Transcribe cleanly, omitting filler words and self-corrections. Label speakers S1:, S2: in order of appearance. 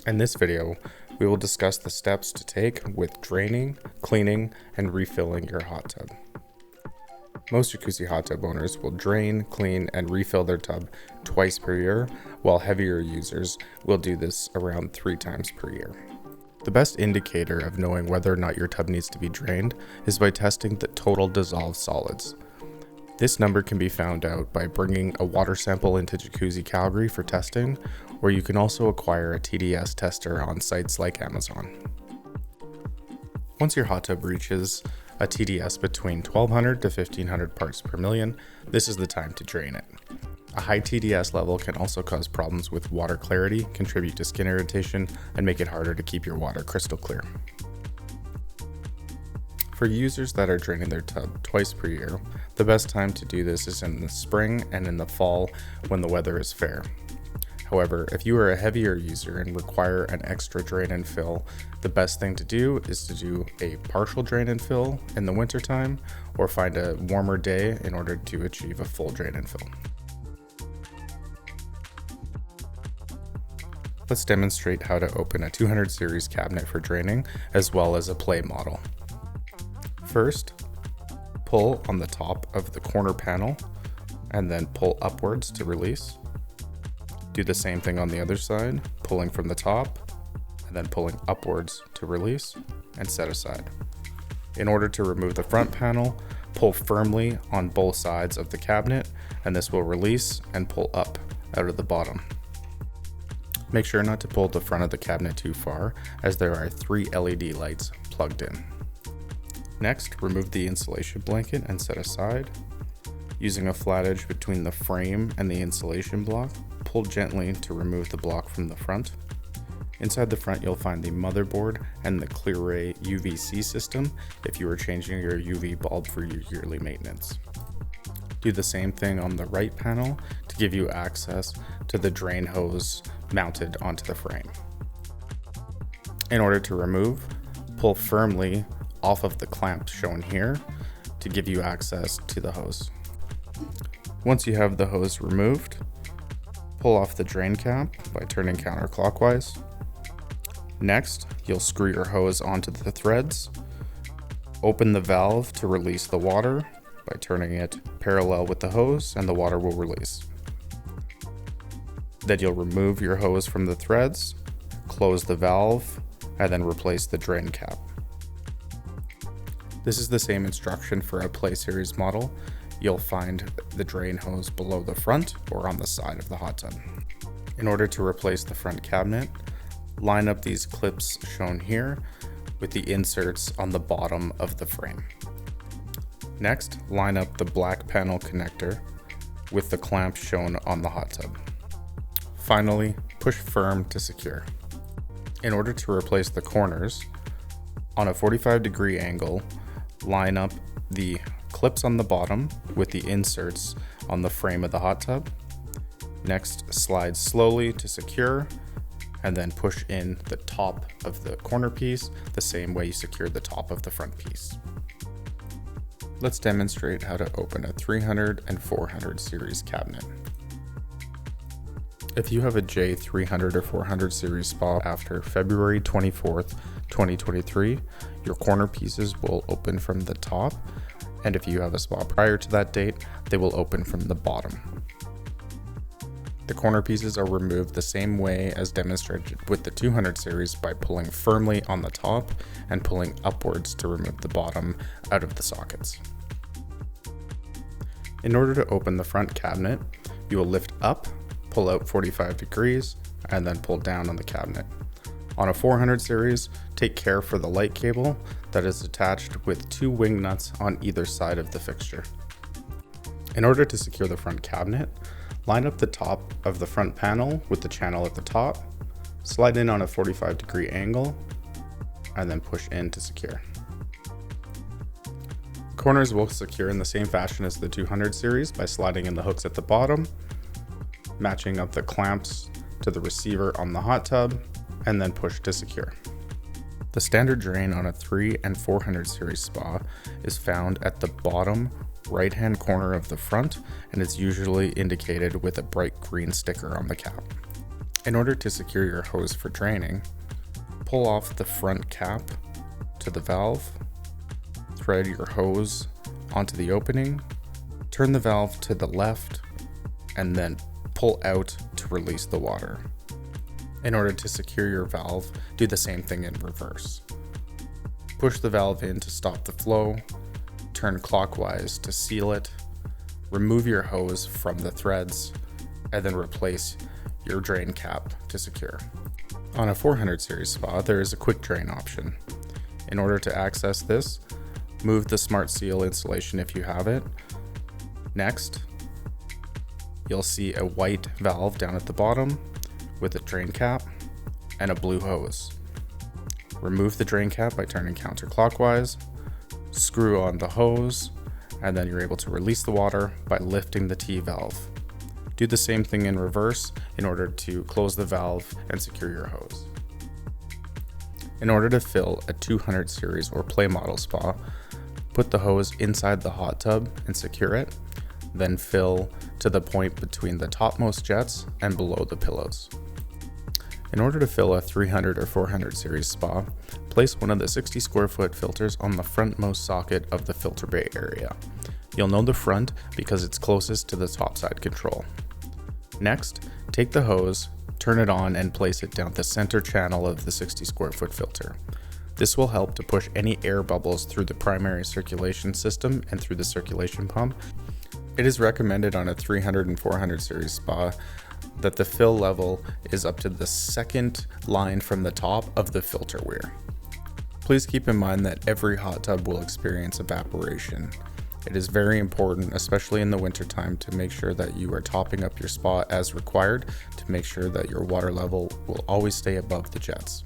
S1: In this video, we will discuss the steps to take with draining, cleaning, and refilling your hot tub. Most jacuzzi hot tub owners will drain, clean, and refill their tub twice per year, while heavier users will do this around 3 times per year. The best indicator of knowing whether or not your tub needs to be drained is by testing the total dissolved solids. This number can be found out by bringing a water sample into Jacuzzi Calgary for testing, or you can also acquire a TDS tester on sites like Amazon. Once your hot tub reaches a TDS between 1200 to 1500 parts per million, this is the time to drain it. A high TDS level can also cause problems with water clarity, contribute to skin irritation, and make it harder to keep your water crystal clear. For users that are draining their tub twice per year, the best time to do this is in the spring and in the fall when the weather is fair. However, if you are a heavier user and require an extra drain and fill, the best thing to do is to do a partial drain and fill in the wintertime, or find a warmer day in order to achieve a full drain and fill. Let's demonstrate how to open a 200 series cabinet for draining, as well as a play model. First, pull on the top of the corner panel and then pull upwards to release. Do the same thing on the other side, pulling from the top and then pulling upwards to release and set aside. In order to remove the front panel, pull firmly on both sides of the cabinet, and this will release and pull up out of the bottom. Make sure not to pull the front of the cabinet too far, as there are 3 LED lights plugged in. Next, remove the insulation blanket and set aside. Using a flat edge between the frame and the insulation block, pull gently to remove the block from the front. Inside the front, you'll find the motherboard and the Clear-Ray UVC system if you are changing your UV bulb for your yearly maintenance. Do the same thing on the right panel to give you access to the drain hose mounted onto the frame. In order to remove, pull firmly off of the clamp shown here to give you access to the hose. Once you have the hose removed, pull off the drain cap by turning counterclockwise. Next, you'll screw your hose onto the threads. Open the valve to release the water by turning it parallel with the hose, and the water will release. Then you'll remove your hose from the threads, close the valve, and then replace the drain cap. This is the same instruction for a Play Series model. You'll find the drain hose below the front or on the side of the hot tub. In order to replace the front cabinet, line up these clips shown here with the inserts on the bottom of the frame. Next, line up the black panel connector with the clamp shown on the hot tub. Finally, push firm to secure. In order to replace the corners, on a 45-degree angle, line up the clips on the bottom with the inserts on the frame of the hot tub. Next, slide slowly to secure, and then push in the top of the corner piece the same way you secure the top of the front piece. Let's demonstrate how to open a 300 and 400 series cabinet. If you have a J300 or 400 series spa after February 24th, 2023, your corner pieces will open from the top, and if you have a spa prior to that date, they will open from the bottom. The corner pieces are removed the same way as demonstrated with the 200 series by pulling firmly on the top and pulling upwards to remove the bottom out of the sockets. In order to open the front cabinet, you will lift up, pull out 45 degrees, and then pull down on the cabinet. On a 400 series, take care for the light cable that is attached with 2 wing nuts on either side of the fixture. In order to secure the front cabinet, line up the top of the front panel with the channel at the top, slide in on a 45-degree angle, and then push in to secure. Corners will secure in the same fashion as the 200 series by sliding in the hooks at the bottom, matching up the clamps to the receiver on the hot tub, and then push to secure. The standard drain on a 3 and 400 series spa is found at the bottom right hand corner of the front, and is usually indicated with a bright green sticker on the cap. In order to secure your hose for draining, pull off the front cap to the valve, thread your hose onto the opening, turn the valve to the left, and then pull out to release the water. In order to secure your valve, do the same thing in reverse. Push the valve in to stop the flow, turn clockwise to seal it, remove your hose from the threads, and then replace your drain cap to secure. On a 400 series spa, there is a quick drain option. In order to access this, move the Smart Seal installation if you have it. Next, you'll see a white valve down at the bottom with a drain cap and a blue hose. Remove the drain cap by turning counterclockwise, screw on the hose, and then you're able to release the water by lifting the T valve. Do the same thing in reverse in order to close the valve and secure your hose. In order to fill a 200 series or play model spa, put the hose inside the hot tub and secure it, then fill to the point between the topmost jets and below the pillows. In order to fill a 300 or 400 series spa, place one of the 60 square foot filters on the frontmost socket of the filter bay area. You'll know the front because it's closest to the topside control. Next, take the hose, turn it on, and place it down the center channel of the 60 square foot filter. This will help to push any air bubbles through the primary circulation system and through the circulation pump. It is recommended on a 300 and 400 series spa that the fill level is up to the second line from the top of the filter weir. Please keep in mind that every hot tub will experience evaporation. It is very important, especially in the wintertime, to make sure that you are topping up your spa as required to make sure that your water level will always stay above the jets.